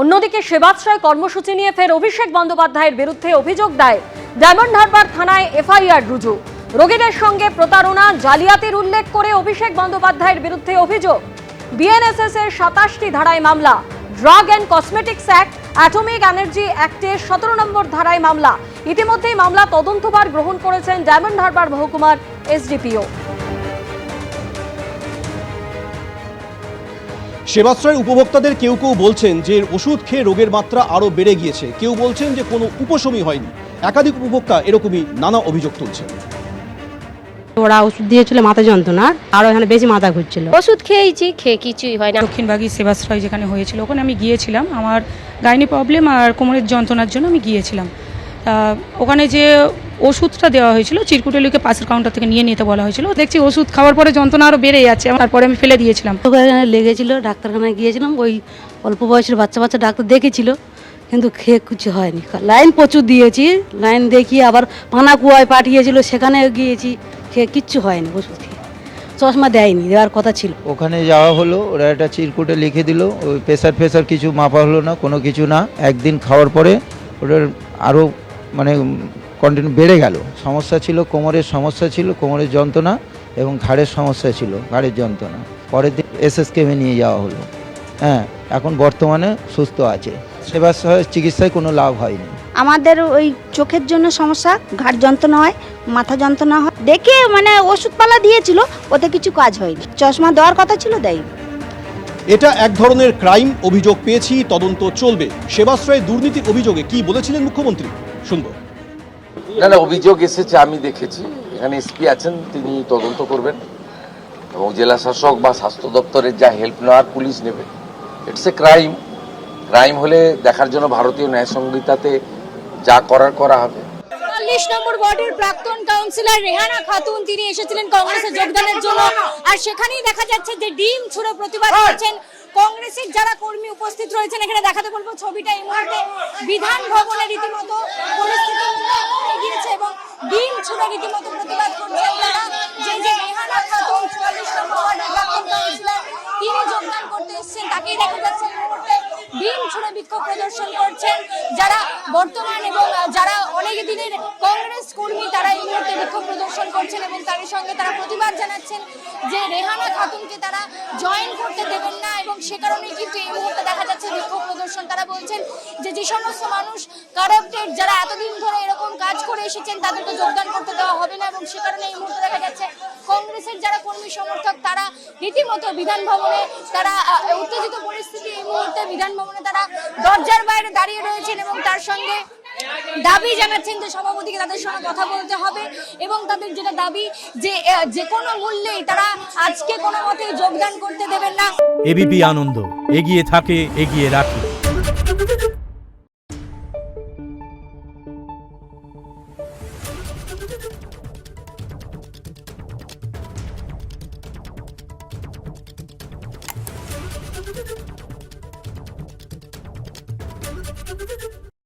অন্যদিকে সেবাশ্রয় কর্মসূচি নিয়ে ফের অভিষেক বন্দ্যোপাধ্যায়ের বিরুদ্ধে অভিযোগ দায়ের। ডায়মন্ড হারবার থানায় এফআইআর রুজু। রোগীদের সঙ্গে প্রতারণা, জালিয়াতির উল্লেখ করে অভিষেক বন্দ্যোপাধ্যায়ের বিরুদ্ধে অভিযোগ। বিএনএসএস এর 27টি ধারায় মামলা, drug and cosmetics act, atomic energy অ্যাক্টের 17 নম্বর ধারায় মামলা। ইতিমধ্যেই মামলা তদন্তভার গ্রহণ করেছেন ডায়মন্ড হারবার মহকুমার এসডিপিও। সেবাশ্রয় উপভোক্তাদের কেউ কেউ বলছেন যে ওষুধ খেয়ে রোগের মাত্রা আরও বেড়ে গিয়েছে, কেউ বলছেন যে কোনো উপশমই হয়নি। একাধিক উপভোক্তা এরকমই নানা অভিযোগ তুলছেন। ওরা ওষুধ দিয়েছিল মাথা যন্ত্রণা, আরও এখানে বেশি মাথা ঘুরছিল। ওষুধ খেয়েছি, খেয়ে কিছুই হয় না। দক্ষিণবাগী সেবাশ্রয় যেখানে হয়েছিল ওখানে আমি গিয়েছিলাম, আমার গাইনি প্রবলেম আর কোমরের যন্ত্রণার জন্য আমি গিয়েছিলাম। ওখানে যে ওষুধটা দেওয়া হয়েছিল চিরকুটেলিকে পাশের কাউন্টার থেকে নিয়ে নিতে বলা হয়েছিল। দেখছি ওষুধ খাওয়ার পরে যন্ত্রণা আরও বেড়ে যাচ্ছে, তারপরে আমি ফেলে দিয়েছিলাম। ওখানে লেগেছিল, ডাক্তারখানায় গিয়েছিলাম, ওই অল্প বয়সের বাচ্চা ডাক্তার দেখেছিল, কিন্তু খেয়ে কিছু হয়নি। লাইন প্রচুর দিয়েছি, লাইন দেখিয়ে আবার পানাকুয়ায় পাঠিয়েছিল, সেখানে গিয়েছি, খেয়ে কিচ্ছু হয়নি। ওষুধ খেয়ে চশমা দেয়নি, দেওয়ার কথা ছিল। ওখানে যাওয়া হলো, ওরা একটা চিরকুটে লিখে দিল, ওই প্রেসার কিছু মাপা হলো না, কোনো কিছু না। একদিন খাওয়ার পরে ওটার আরও কন্টিনিউ বেড়ে গেল। সমস্যা ছিল কোমরের, সমস্যা ছিল কোমরের যন্ত্রণা এবং ঘাড়ের সমস্যা ছিল, ঘাড়ের যন্ত্রণা। পরের দিন এসএসকেএমে নিয়ে যাওয়া হলো। এখন বর্তমানে সুস্থ আছে। সেবাশ্রয় চিকিৎসায় কোনো লাভ হয়নি। আমাদের ওই চোখের জন্য সমস্যা, ঘাড় যন্ত্রণা হয়, মাথা যন্ত্রণা হয়। দেখে ওষুধপালা দিয়েছিল, ওতে কিছু কাজ হয়নি। চশমা দেওয়ার কথা ছিল, দেয়নি। এটা এক ধরনের ক্রাইম, অভিযোগ পেয়েছি, তদন্ত চলবে। সেবাশ্রয় দুর্নীতির অভিযোগে কি বলেছিলেন মুখ্যমন্ত্রী, শুনবো। না, অভিযোগ এসেছে, আমি দেখেছি। এখানে এসপি আছেন, তিনি তদন্ত করবেন এবং জেলা শাসক বা স্বাস্থ্য দপ্তরের যা হেল্প নেওয়ার পুলিশ নেবে। ইটস এ ক্রাইম হলে দেখার জন্য ভারতীয় ন্যায় সংহিতাতে যা করা হবে। ৪৪ নম্বর ওয়ার্ডের প্রাক্তন কাউন্সিলর রেহানা খাতুন তিনি এসেছিলেন কংগ্রেসে যোগদানের জন্য, আর সেখানেই দেখা যাচ্ছে যে ডিম ছুঁড়ে প্রতিবাদ করছেন কংগ্রেসের যারা কর্মী উপস্থিত রয়েছেন। এখানে দেখাতে বলবো ছবিটা, এই মুহূর্তে বিধান ভবনে রীতিমতো পরিস্থিতি এগিয়েছে এবং ডিম ছুঁড়ে রীতিমতো প্রতিবাদ করছেন তারা। যে রেহানা খাতুন ৪৪ নম্বর ওয়ার্ডের প্রাক্তন কাউন্সিলর, তিনি যোগদান করতে এসেছেন, তাকেই দেখা যাচ্ছে এই মুহূর্তে ডিম ছুঁড়ে বিক্ষোভ প্রদর্শন করছেন যারা বর্তমান এবং যারা অনেক দিনের কংগ্রেস কর্মী, তারা এই মুহূর্তে বিক্ষোভ প্রদর্শন করছেন এবং তার সঙ্গে তারা প্রতিবাদ জানাচ্ছেন যে রেহানা খাতুনকে তারা জয়েন করতে দেবেন না এবং সে কারণেই কিন্তু এই মুহূর্তে দেখা যাচ্ছে বিক্ষোভ প্রদর্শন। তারা বলছেন যে সমস্ত মানুষ কারাপ্টেড, যারা এতদিন ধরে এরকম কাজ করে এসেছেন, তাদেরকে যোগদান করতে দেওয়া হবে না এবং সে কারণে এই মুহূর্তে দেখা যাচ্ছে কংগ্রেসের যারা কর্মী সমর্থক তারা রীতিমতো বিধান ভবনে, তারা উত্তেজিত পরিস্থিতি, এই মুহূর্তে বিধান ভবনে তারা দরজার বাইরে দাঁড়িয়ে রয়েছেন এবং তার সঙ্গে দাবি জানাচ্ছেন যে সভাপতিকে তাদের সঙ্গে কথা বলতে হবে এবং তাদের যেটা দাবি যে কোনো মূল্যেই তারা আজকে কোনো মতেই যোগদান করতে দেবেন না। এবিপি আনন্দ, এগিয়ে থাকে, এগিয়ে রাখে।